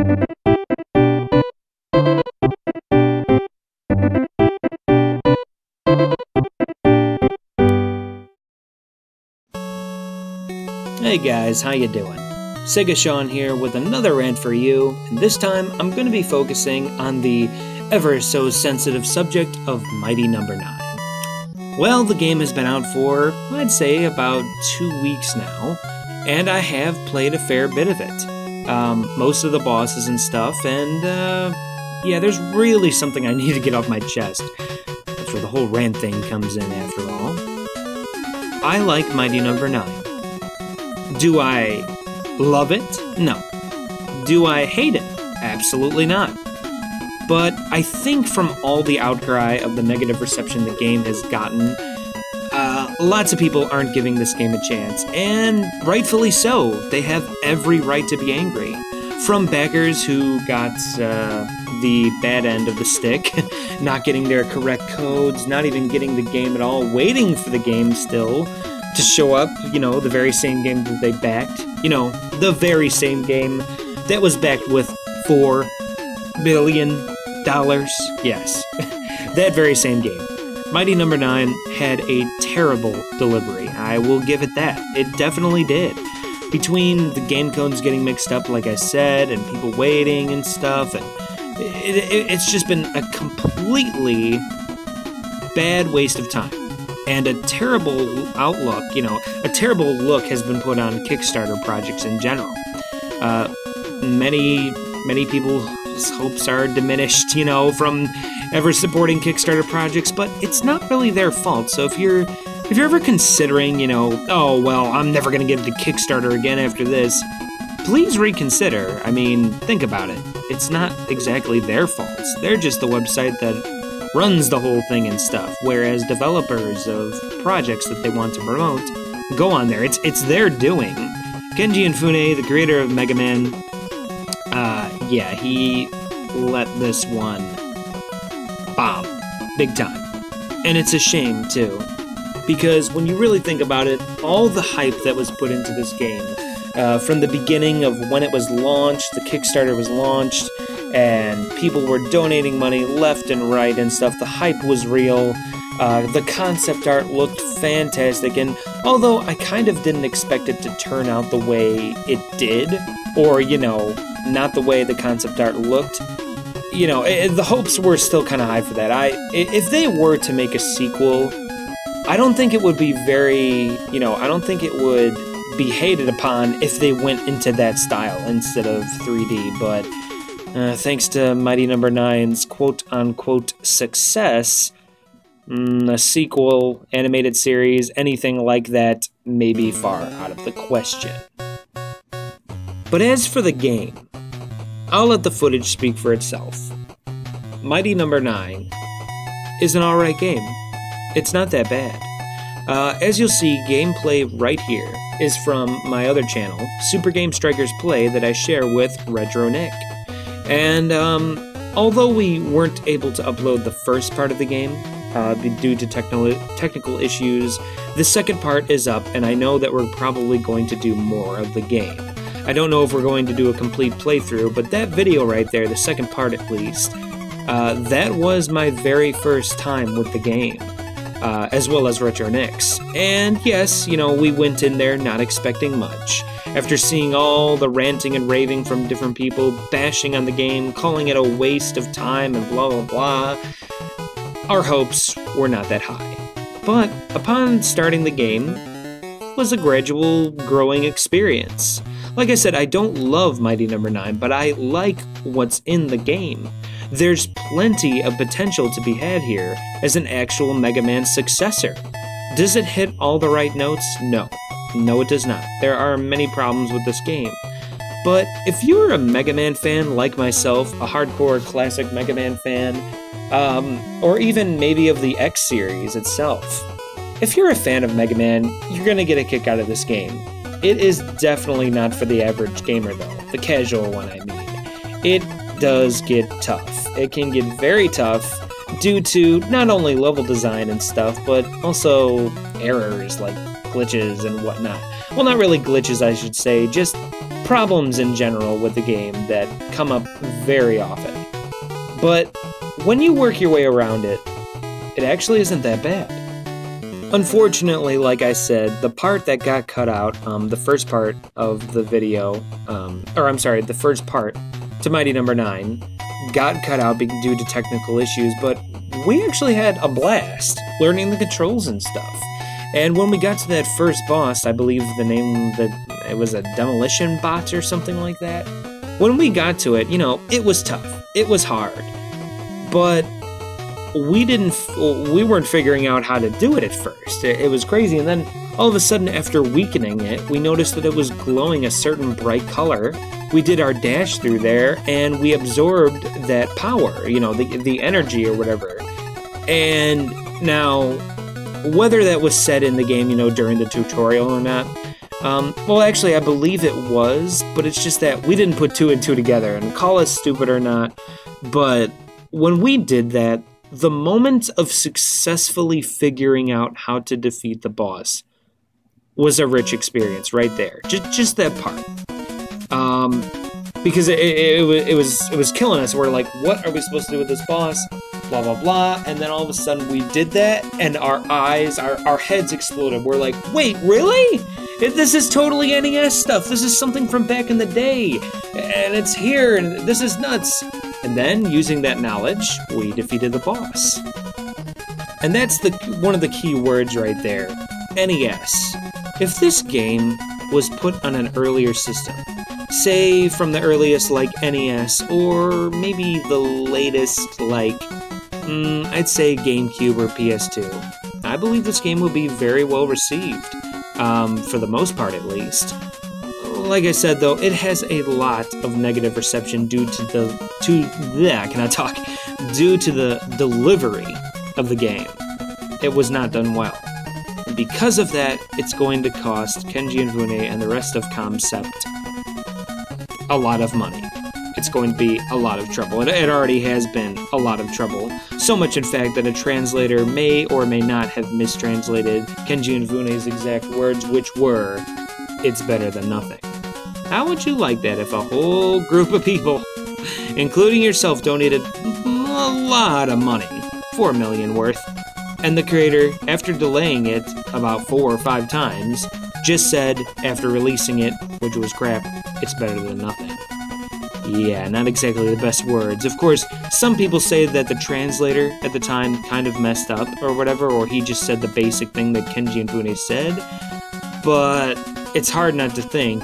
Hey guys, how you doing? SegaSean here with another rant for you, and this time I'm going to be focusing on the ever-so-sensitive subject of Mighty No. 9. Well, the game has been out for, I'd say, about 2 weeks now, and I have played a fair bit of it. Most of the bosses and stuff, and yeah, there's really something I need to get off my chest. That's where the whole rant thing comes in, after all. I like Mighty No. 9. Do I love it? No. Do I hate it? Absolutely not. But I think from all the outcry of the negative reception the game has gotten, lots of people aren't giving this game a chance, and rightfully so. They have every right to be angry. From backers who got the bad end of the stick, not getting their correct codes, not even getting the game at all, waiting for the game still to show up, you know, the very same game that they backed. You know, the very same game that was backed with $4 billion. Yes, that very same game. Mighty No. 9 had a terrible delivery. I will give it that. It definitely did. Between the game codes getting mixed up, like I said, and people waiting and stuff, and it's just been a completely bad waste of time. And a terrible outlook, you know, a terrible look has been put on Kickstarter projects in general. Many people's hopes are diminished, you know, from ever supporting Kickstarter projects, but it's not really their fault. So if you're ever considering, you know, oh, well, I'm never going to get into Kickstarter again after this, please reconsider. I mean, think about it. It's not exactly their fault. They're just the website that runs the whole thing and stuff, whereas developers of projects that they want to promote go on there. It's their doing. Kenji Inafune, the creator of Mega Man, yeah, he let this one bomb big time. And it's a shame, too, because when you really think about it, all the hype that was put into this game, from the beginning of when it was launched, the Kickstarter was launched, and people were donating money left and right and stuff. The hype was real. The concept art looked fantastic, and although I kind of didn't expect it to turn out the way it did, or, you know, not the way the concept art looked, you know, the hopes were still kind of high for that. If they were to make a sequel, I don't think it would be very, you know, I don't think it would be hated upon if they went into that style instead of 3D, but thanks to Mighty No. 9's quote-unquote success, a sequel, animated series, anything like that may be far out of the question. But as for the game, I'll let the footage speak for itself. Mighty No. 9 is an alright game. It's not that bad. As you'll see, gameplay right here is from my other channel, Super Game Strikers Play, that I share with Retro Nick. And although we weren't able to upload the first part of the game due to technical issues, the second part is up, and I know that we're probably going to do more of the game. I don't know if we're going to do a complete playthrough, but that video right there, the second part at least, that was my very first time with the game, as well as Retro Nick's. And yes, you know, we went in there not expecting much. After seeing all the ranting and raving from different people, bashing on the game, calling it a waste of time and blah blah blah, our hopes were not that high. But upon starting the game, it was a gradual growing experience. Like I said, I don't love Mighty No. 9, but I like what's in the game. There's plenty of potential to be had here as an actual Mega Man successor. Does it hit all the right notes? No. No, it does not. There are many problems with this game. But if you're a Mega Man fan like myself, a hardcore classic Mega Man fan, or even maybe of the X series itself, if you're a fan of Mega Man, you're gonna get a kick out of this game. It is definitely not for the average gamer though, the casual one I mean. It does get tough. It can get very tough due to not only level design and stuff, but also errors like glitches and whatnot. Well, not really glitches, I should say, just problems in general with the game that come up very often. But when you work your way around it, it actually isn't that bad. Unfortunately, like I said, the part that got cut out, the first part of the video, the first part to Mighty Number 9 got cut out due to technical issues, but we actually had a blast learning the controls and stuff. And when we got to that first boss, I believe the name it was a demolition bot or something like that. When we got to it, it was tough. It was hard. But we weren't figuring out how to do it at first. It was crazy, and then all of a sudden, after weakening it, we noticed that it was glowing a certain bright color. We did our dash through there, and we absorbed that power, the energy or whatever. And now, whether that was said in the game, during the tutorial or not, well, actually, I believe it was, but it's just that we didn't put 2 and 2 together, and call us stupid or not, but when we did that, the moment of successfully figuring out how to defeat the boss was a rich experience right there. Just that part. Because it was killing us. We're like, what are we supposed to do with this boss? Blah, blah, blah. And then all of a sudden we did that, and our heads exploded. We're like, wait, really? This is totally NES stuff. This is something from back in the day. And it's here, and this is nuts. And then, using that knowledge, we defeated the boss. And that's one of the key words right there. NES. If this game was put on an earlier system, say from the earliest like NES, or maybe the latest like, I'd say GameCube or PS2, I believe this game would be very well received, for the most part at least. Like I said, though, it has a lot of negative reception due to the delivery of the game. It was not done well. And because of that, it's going to cost Kenji Inafune and the rest of Concept a lot of money. It's going to be a lot of trouble. It already has been a lot of trouble. So much, in fact, that a translator may or may not have mistranslated Kenji Inafune's exact words, which were, "It's better than nothing." How would you like that if a whole group of people, including yourself, donated a lot of money, 4 million worth, and the creator, after delaying it about 4 or 5 times, just said, after releasing it, which was crap, "It's better than nothing"? Yeah, not exactly the best words. Of course, some people say that the translator at the time kind of messed up or whatever, or he just said the basic thing that Kenji Inafune said, but it's hard not to think,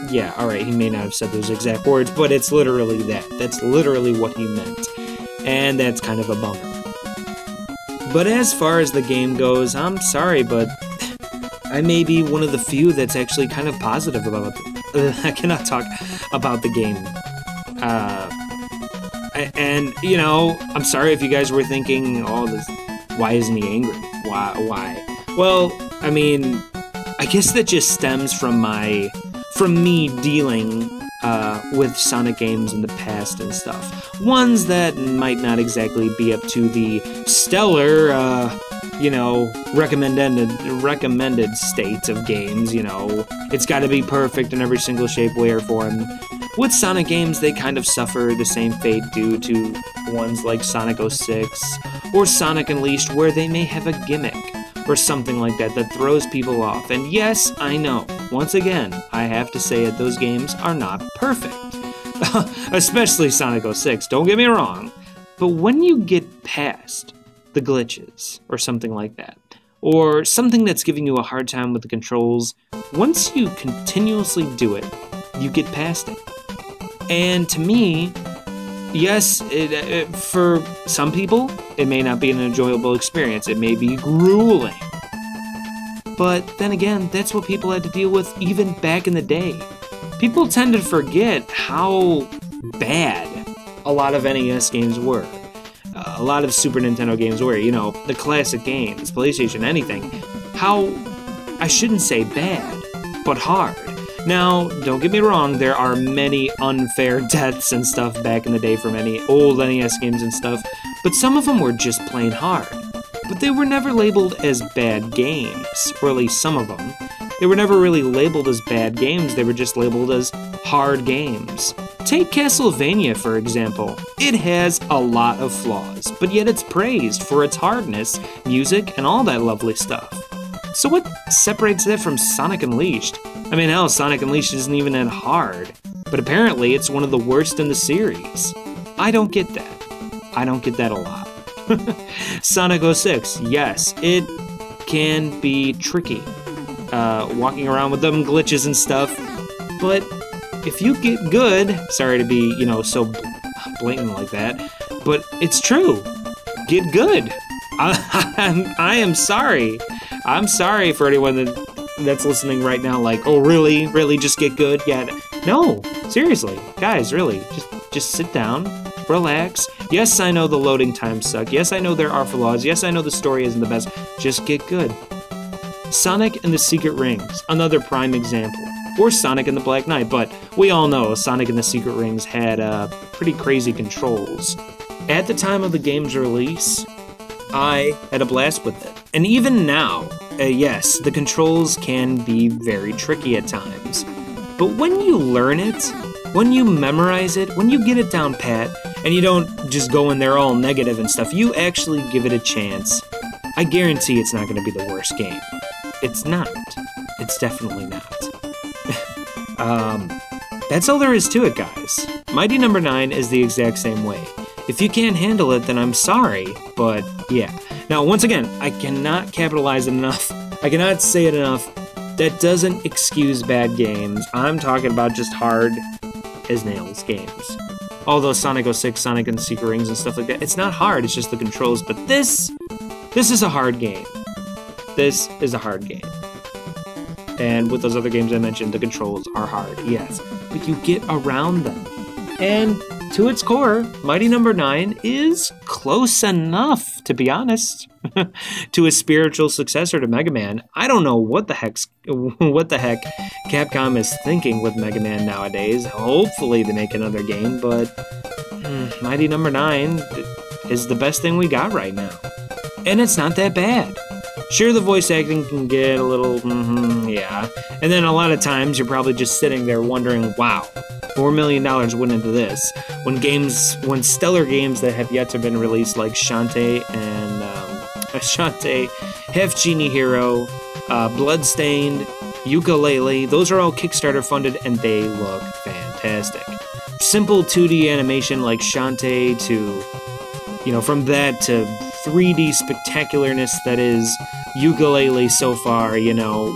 yeah, alright, he may not have said those exact words, but it's literally that. That's literally what he meant. And that's kind of a bummer. But as far as the game goes, I'm sorry, but I may be one of the few that's actually kind of positive about it. I cannot talk about the game. And, I'm sorry if you guys were thinking, oh, why isn't he angry? Why? Well, I mean, I guess that just stems from me dealing with Sonic games in the past and stuff. Ones that might not exactly be up to the stellar, recommended state of games, It's gotta be perfect in every single shape, way, or form. With Sonic games, they kind of suffer the same fate due to ones like Sonic 06 or Sonic Unleashed, where they may have a gimmick or something like that throws people off. And yes, I know, once again, I have to say it, those games are not perfect. Especially Sonic 06, don't get me wrong. But when you get past the glitches or something like that, or something that's giving you a hard time with the controls, once you continuously do it, you get past it. And to me, yes, for some people, it may not be an enjoyable experience. It may be grueling. But then again, that's what people had to deal with even back in the day. People tend to forget how bad a lot of NES games were. A lot of Super Nintendo games were, the classic games, PlayStation, anything. How, I shouldn't say bad, but hard. Now, don't get me wrong, there are many unfair deaths and stuff back in the day from any old NES games and stuff, but some of them were just plain hard. But they were never labeled as bad games, or at least some of them. They were never really labeled as bad games, they were just labeled as hard games. Take Castlevania, for example. It has a lot of flaws, but yet it's praised for its hardness, music, and all that lovely stuff. So what separates that from Sonic Unleashed? I mean, hell, Sonic Unleashed isn't even that hard, but apparently it's one of the worst in the series. I don't get that. I don't get that a lot. Sonic 06, yes, it can be tricky, walking around with them glitches and stuff, but if you get good, sorry to be, so blatant like that, but it's true, get good. I am sorry. I'm sorry for anyone that's listening right now, like, oh, really, just get good? Yeah, no, seriously, guys, really, just sit down, relax. Yes, I know the loading times suck. Yes, I know there are flaws. Yes, I know the story isn't the best. Just get good. Sonic and the Secret Rings, another prime example. Or Sonic and the Black Knight, but we all know Sonic and the Secret Rings had pretty crazy controls. At the time of the game's release, I had a blast with it. And even now, yes, the controls can be very tricky at times. But when you learn it, when you memorize it, when you get it down pat, and you don't just go in there all negative and stuff, you actually give it a chance, I guarantee it's not going to be the worst game. It's not. It's definitely not. That's all there is to it, guys. Mighty Number 9 is the exact same way. If you can't handle it, then I'm sorry, but yeah. Now, once again, I cannot capitalize it enough. I cannot say it enough. That doesn't excuse bad games. I'm talking about just hard as nails games. Although Sonic 06, Sonic and the Secret Rings and stuff like that, it's not hard, it's just the controls. But this is a hard game. This is a hard game. And with those other games I mentioned, the controls are hard, yes. But you get around them. And to its core, Mighty Number 9 is close enough, to be honest, to a spiritual successor to Mega Man. I don't know what the heck Capcom is thinking with Mega Man nowadays. Hopefully they make another game, but Mighty Number 9 is the best thing we got right now. And it's not that bad. Sure, the voice acting can get a little, yeah. And then a lot of times you're probably just sitting there wondering, wow, $4 million went into this. When stellar games that have yet to been released, like Shantae and Half Genie Hero, Bloodstained, Yooka-Laylee, those are all Kickstarter funded and they look fantastic. Simple 2D animation like Shantae to, from that to 3D spectacularness that is Yooka-Laylee so far,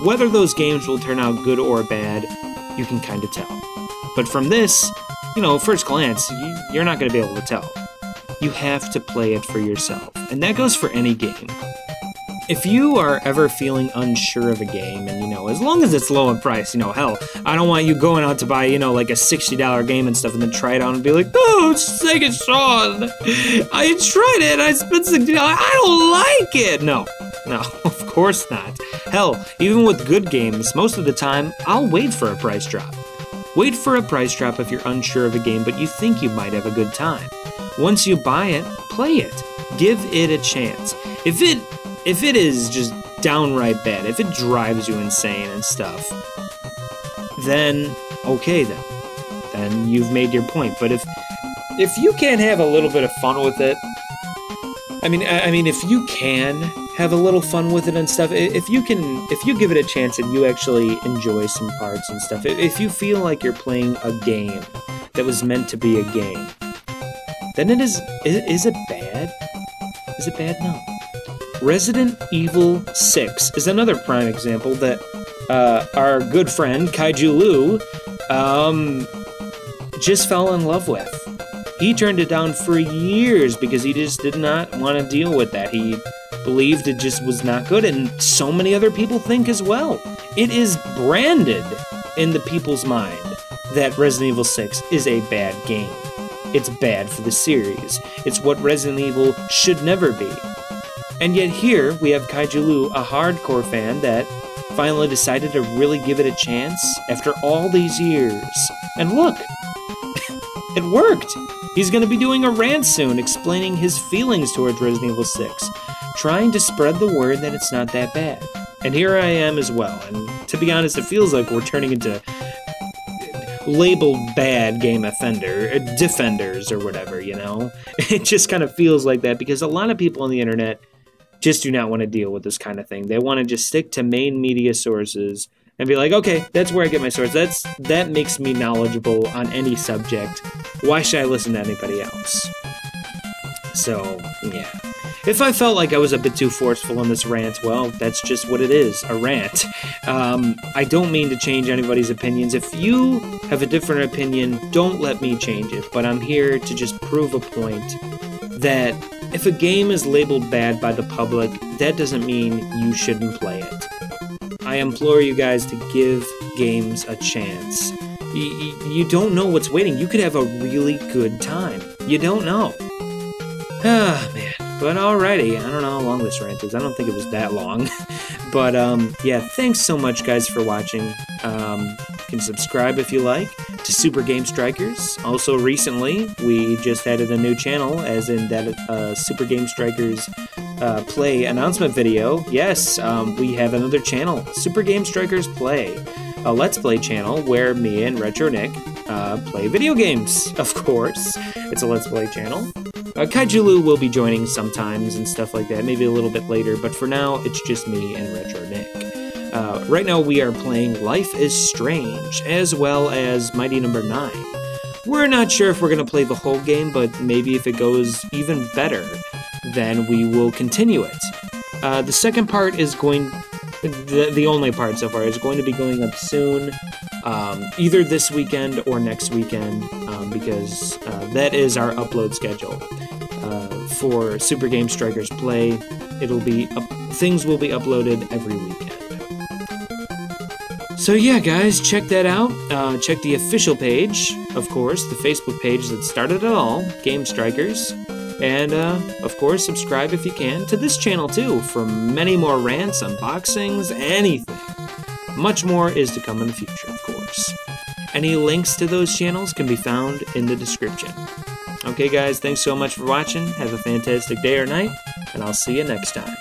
whether those games will turn out good or bad, you can kind of tell. But from this, first glance, you're not going to be able to tell. You have to play it for yourself. And that goes for any game. If you are ever feeling unsure of a game, and as long as it's low in price, hell, I don't want you going out to buy, like a $60 game and stuff and then try it out and be like, oh, it's SegaSean. I tried it, I spent $60, I don't like it. No, of course not. Hell, even with good games, most of the time, I'll wait for a price drop. Wait for a price drop if you're unsure of a game, but you think you might have a good time. Once you buy it, play it. Give it a chance. If it is just downright bad, if it drives you insane and stuff, then okay then you've made your point. But if you can't have a little bit of fun with it, I mean if you can have a little fun with it and stuff, if you give it a chance and you actually enjoy some parts and stuff, if you feel like you're playing a game that was meant to be a game, then is it bad? Is it bad? No. Resident Evil 6 is another prime example that our good friend Kaiju Lou just fell in love with. He turned it down for years because he just did not want to deal with that. He believed it just was not good, and so many other people think as well. It is branded in the people's mind that Resident Evil 6 is a bad game. It's bad for the series. It's what Resident Evil should never be. And yet here, we have Kaiju Lou, a hardcore fan that finally decided to really give it a chance after all these years. And look, it worked! He's going to be doing a rant soon, explaining his feelings towards Resident Evil 6, trying to spread the word that it's not that bad. And here I am as well. And to be honest, it feels like we're turning into labeled bad game defenders or whatever, you know? It just kind of feels like that because a lot of people on the internet just do not want to deal with this kind of thing. They want to just stick to main media sources and be like, okay, that's where I get my source. That makes me knowledgeable on any subject. Why should I listen to anybody else? So, yeah. If I felt like I was a bit too forceful in this rant, well, that's just what it is, a rant. I don't mean to change anybody's opinions. If you have a different opinion, don't let me change it. But I'm here to just prove a point that if a game is labeled bad by the public, that doesn't mean you shouldn't play it. I implore you guys to give games a chance. You don't know what's waiting. You could have a really good time. You don't know. Ah, man. But alrighty, I don't know how long this rant is. I don't think it was that long. But, yeah, thanks so much, guys, for watching. You can subscribe if you like to Super Game Strikers. Also, recently, we just added a new channel, as in that Super Game Strikers Play announcement video. Yes, we have another channel, Super Game Strikers Play, a Let's Play channel where me and Retro Nick play video games, of course. It's a Let's Play channel. Kaijulu will be joining sometimes and stuff like that, maybe a little bit later, but for now, it's just me and Retro Nick. Right now, we are playing Life is Strange, as well as Mighty Number 9. We're not sure if we're going to play the whole game, but maybe if it goes even better, then we will continue it. The second part is the only part so far, is going to be going up soon, either this weekend or next weekend, because that is our upload schedule. For Super Game Strikers Play, things will be uploaded every weekend. So yeah, guys, check that out. Check the official page, of course, the Facebook page that started it all, Game Strikers. And, of course, subscribe if you can to this channel, too, for many more rants, unboxings, anything. Much more is to come in the future, of course. Any links to those channels can be found in the description. Okay, guys, thanks so much for watching. Have a fantastic day or night, and I'll see you next time.